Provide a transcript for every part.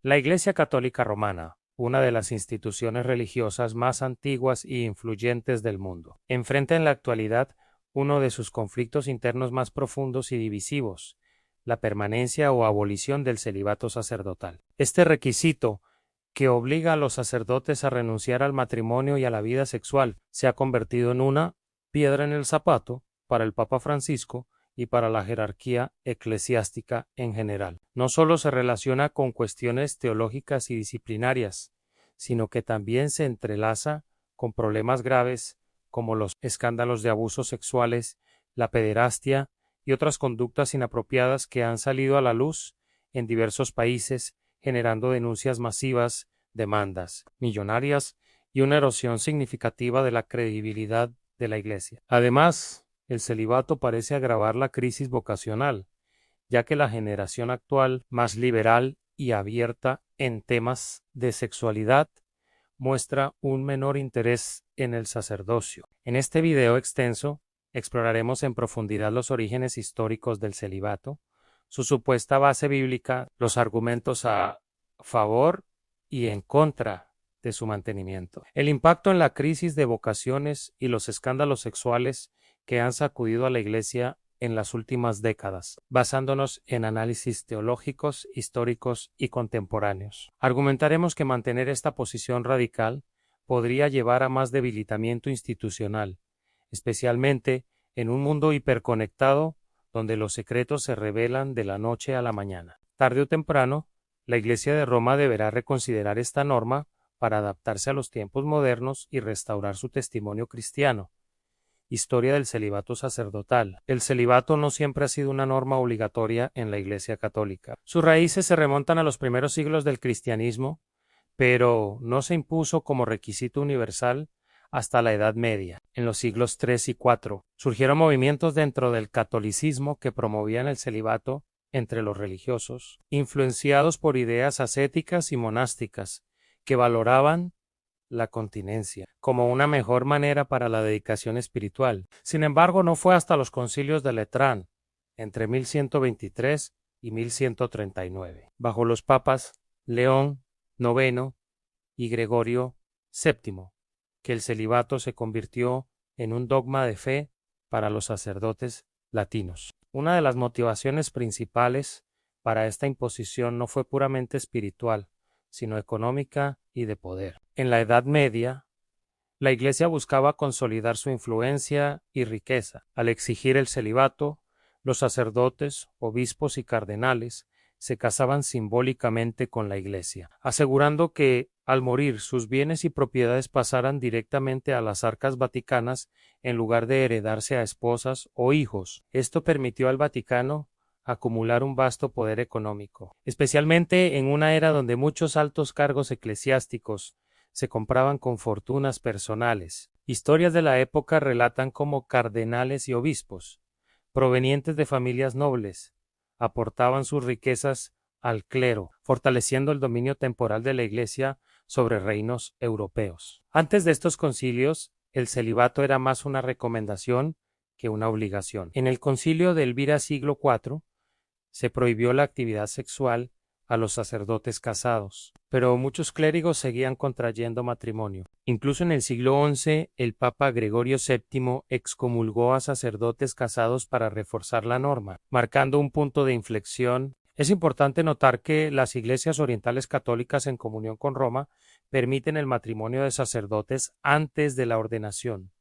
La Iglesia Católica Romana, una de las instituciones religiosas más antiguas y influyentes del mundo, enfrenta en la actualidad uno de sus conflictos internos más profundos y divisivos, la permanencia o abolición del celibato sacerdotal. Este requisito, que obliga a los sacerdotes a renunciar al matrimonio y a la vida sexual, se ha convertido en una piedra en el zapato para el Papa Francisco y para la jerarquía eclesiástica en general. No solo se relaciona con cuestiones teológicas y disciplinarias, sino que también se entrelaza con problemas graves como los escándalos de abusos sexuales, la pederastia y otras conductas inapropiadas que han salido a la luz en diversos países, generando denuncias masivas, demandas millonarias y una erosión significativa de la credibilidad de la Iglesia. Además, el celibato parece agravar la crisis vocacional, ya que la generación actual, más liberal y abierta en temas de sexualidad, muestra un menor interés en el sacerdocio. En este video extenso, exploraremos en profundidad los orígenes históricos del celibato, su supuesta base bíblica, los argumentos a favor y en contra de su mantenimiento, el impacto en la crisis de vocaciones y los escándalos sexuales que han sacudido a la Iglesia en las últimas décadas, basándonos en análisis teológicos, históricos y contemporáneos. Argumentaremos que mantener esta posición radical podría llevar a más debilitamiento institucional, especialmente en un mundo hiperconectado donde los secretos se revelan de la noche a la mañana. Tarde o temprano, la Iglesia de Roma deberá reconsiderar esta norma para adaptarse a los tiempos modernos y restaurar su testimonio cristiano. Historia del celibato sacerdotal. El celibato no siempre ha sido una norma obligatoria en la Iglesia Católica. Sus raíces se remontan a los primeros siglos del cristianismo, pero no se impuso como requisito universal hasta la Edad Media. En los siglos III y IV surgieron movimientos dentro del catolicismo que promovían el celibato entre los religiosos, influenciados por ideas ascéticas y monásticas que valoraban la continencia como una mejor manera para la dedicación espiritual. Sin embargo, no fue hasta los concilios de Letrán, entre 1123 y 1139, bajo los papas León IX y Gregorio VII, que el celibato se convirtió en un dogma de fe para los sacerdotes latinos. Una de las motivaciones principales para esta imposición no fue puramente espiritual, sino económica y de poder. En la Edad Media, la Iglesia buscaba consolidar su influencia y riqueza. Al exigir el celibato, los sacerdotes, obispos y cardenales se casaban simbólicamente con la Iglesia, asegurando que, al morir, sus bienes y propiedades pasaran directamente a las arcas vaticanas en lugar de heredarse a esposas o hijos. Esto permitió al Vaticano acumular un vasto poder económico, especialmente en una era donde muchos altos cargos eclesiásticos se compraban con fortunas personales. Historias de la época relatan cómo cardenales y obispos, provenientes de familias nobles, aportaban sus riquezas al clero, fortaleciendo el dominio temporal de la Iglesia sobre reinos europeos. Antes de estos concilios, el celibato era más una recomendación que una obligación. En el concilio de Elvira siglo IV, se prohibió la actividad sexual a los sacerdotes casados, pero muchos clérigos seguían contrayendo matrimonio. Incluso en el siglo XI, el Papa Gregorio VII excomulgó a sacerdotes casados para reforzar la norma, marcando un punto de inflexión. Es importante notar que las iglesias orientales católicas en comunión con Roma permiten el matrimonio de sacerdotes antes de la ordenación,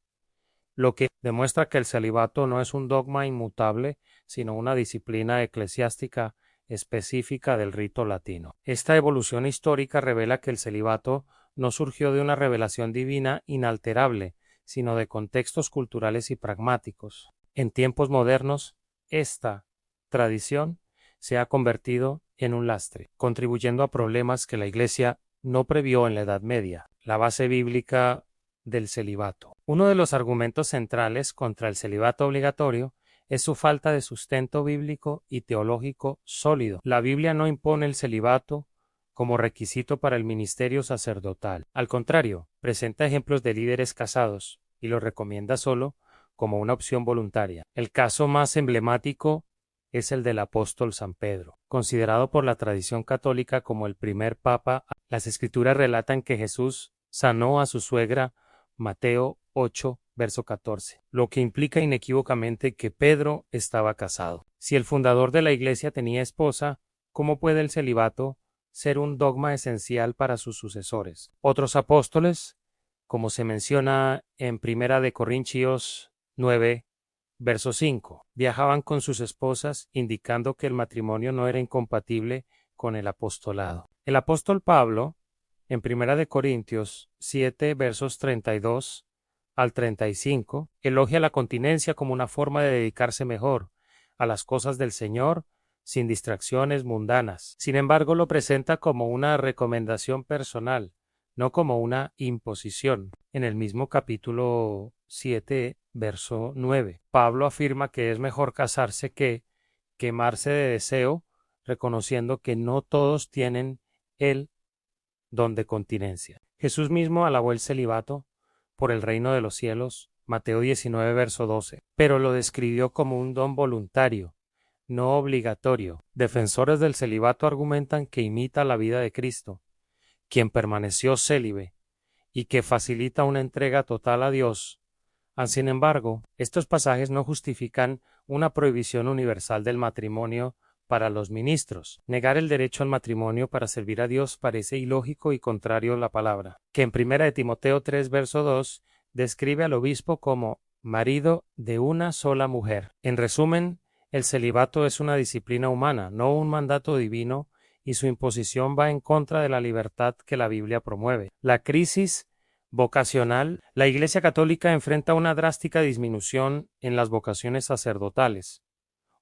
lo que demuestra que el celibato no es un dogma inmutable, sino una disciplina eclesiástica específica del rito latino. Esta evolución histórica revela que el celibato no surgió de una revelación divina inalterable, sino de contextos culturales y pragmáticos. En tiempos modernos, esta tradición se ha convertido en un lastre, contribuyendo a problemas que la Iglesia no previó en la Edad Media. La base bíblica del celibato. Uno de los argumentos centrales contra el celibato obligatorio es su falta de sustento bíblico y teológico sólido. La Biblia no impone el celibato como requisito para el ministerio sacerdotal. Al contrario, presenta ejemplos de líderes casados y lo recomienda solo como una opción voluntaria. El caso más emblemático es el del apóstol San Pedro. Considerado por la tradición católica como el primer papa, las escrituras relatan que Jesús sanó a su suegra, Mateo 8, verso 14, lo que implica inequívocamente que Pedro estaba casado. Si el fundador de la iglesia tenía esposa, ¿cómo puede el celibato ser un dogma esencial para sus sucesores? Otros apóstoles, como se menciona en 1 de Corintios 9, verso 5, viajaban con sus esposas, indicando que el matrimonio no era incompatible con el apostolado. El apóstol Pablo, en 1 de Corintios 7, versos 32 al 35, elogia la continencia como una forma de dedicarse mejor a las cosas del Señor sin distracciones mundanas. Sin embargo, lo presenta como una recomendación personal, no como una imposición. En el mismo capítulo 7, verso 9, Pablo afirma que es mejor casarse que quemarse de deseo, reconociendo que no todos tienen el don de continencia. Jesús mismo alabó el celibato por el reino de los cielos, Mateo 19, verso 12, pero lo describió como un don voluntario, no obligatorio. Defensores del celibato argumentan que imita la vida de Cristo, quien permaneció célibe y que facilita una entrega total a Dios. Sin embargo, estos pasajes no justifican una prohibición universal del matrimonio para los ministros. Negar el derecho al matrimonio para servir a Dios parece ilógico y contrario a la palabra, que en 1 de Timoteo 3, verso 2, describe al obispo como marido de una sola mujer. En resumen, el celibato es una disciplina humana, no un mandato divino, y su imposición va en contra de la libertad que la Biblia promueve. La crisis vocacional. La Iglesia Católica enfrenta una drástica disminución en las vocaciones sacerdotales,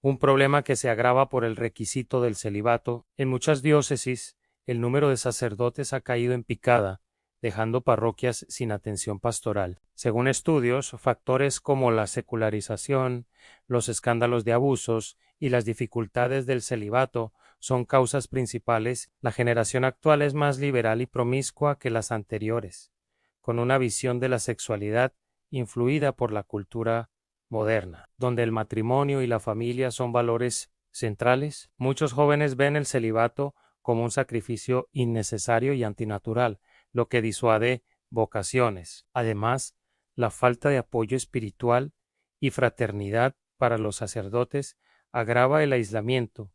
un problema que se agrava por el requisito del celibato. En muchas diócesis, el número de sacerdotes ha caído en picada, dejando parroquias sin atención pastoral. Según estudios, factores como la secularización, los escándalos de abusos y las dificultades del celibato son causas principales. La generación actual es más liberal y promiscua que las anteriores, con una visión de la sexualidad influida por la cultura moderna, donde el matrimonio y la familia son valores centrales. Muchos jóvenes ven el celibato como un sacrificio innecesario y antinatural, lo que disuade vocaciones. Además, la falta de apoyo espiritual y fraternidad para los sacerdotes agrava el aislamiento,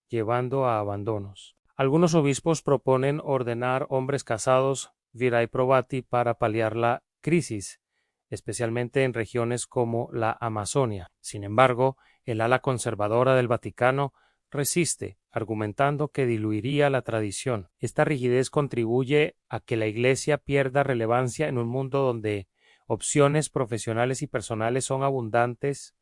llevando a abandonos. Algunos obispos proponen ordenar hombres casados virae probati para paliar la crisis, especialmente en regiones como la Amazonia. Sin embargo, el ala conservadora del Vaticano resiste, argumentando que diluiría la tradición. Esta rigidez contribuye a que la Iglesia pierda relevancia en un mundo donde opciones profesionales y personales son abundantes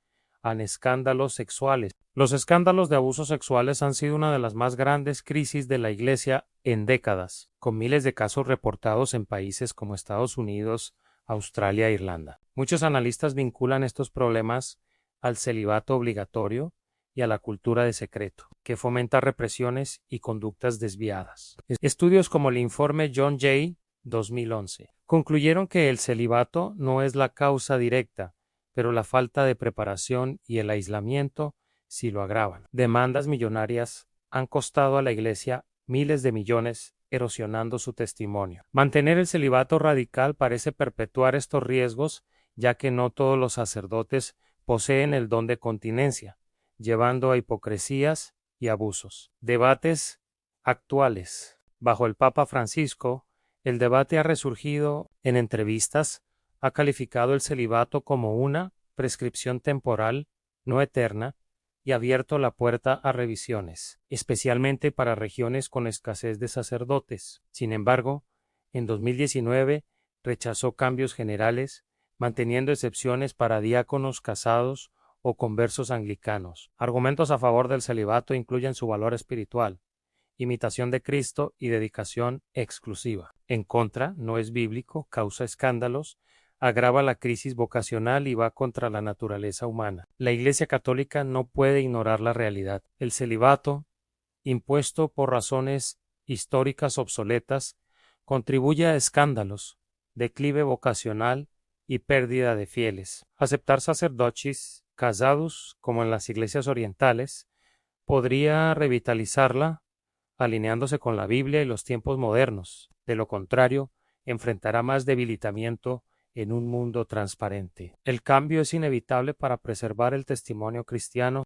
en escándalos sexuales. Los escándalos de abusos sexuales han sido una de las más grandes crisis de la Iglesia en décadas, con miles de casos reportados en países como Estados Unidos, Australia e Irlanda. Muchos analistas vinculan estos problemas al celibato obligatorio y a la cultura de secreto, que fomenta represiones y conductas desviadas. Estudios como el informe John Jay 2011 concluyeron que el celibato no es la causa directa, pero la falta de preparación y el aislamiento sí lo agravan. Demandas millonarias han costado a la Iglesia miles de millones, erosionando su testimonio. Mantener el celibato radical parece perpetuar estos riesgos, ya que no todos los sacerdotes poseen el don de continencia, llevando a hipocresías y abusos. Debates actuales. Bajo el Papa Francisco, el debate ha resurgido en entrevistas, ha calificado el celibato como una prescripción temporal, no eterna, y abierto la puerta a revisiones, especialmente para regiones con escasez de sacerdotes. Sin embargo, en 2019 rechazó cambios generales, manteniendo excepciones para diáconos casados o conversos anglicanos. Argumentos a favor del celibato incluyen su valor espiritual, imitación de Cristo y dedicación exclusiva. En contra, no es bíblico, causa escándalos, agrava la crisis vocacional y va contra la naturaleza humana. La Iglesia Católica no puede ignorar la realidad. El celibato, impuesto por razones históricas obsoletas, contribuye a escándalos, declive vocacional y pérdida de fieles. Aceptar sacerdotes casados, como en las iglesias orientales, podría revitalizarla alineándose con la Biblia y los tiempos modernos. De lo contrario, enfrentará más debilitamiento en un mundo transparente. El cambio es inevitable para preservar el testimonio cristiano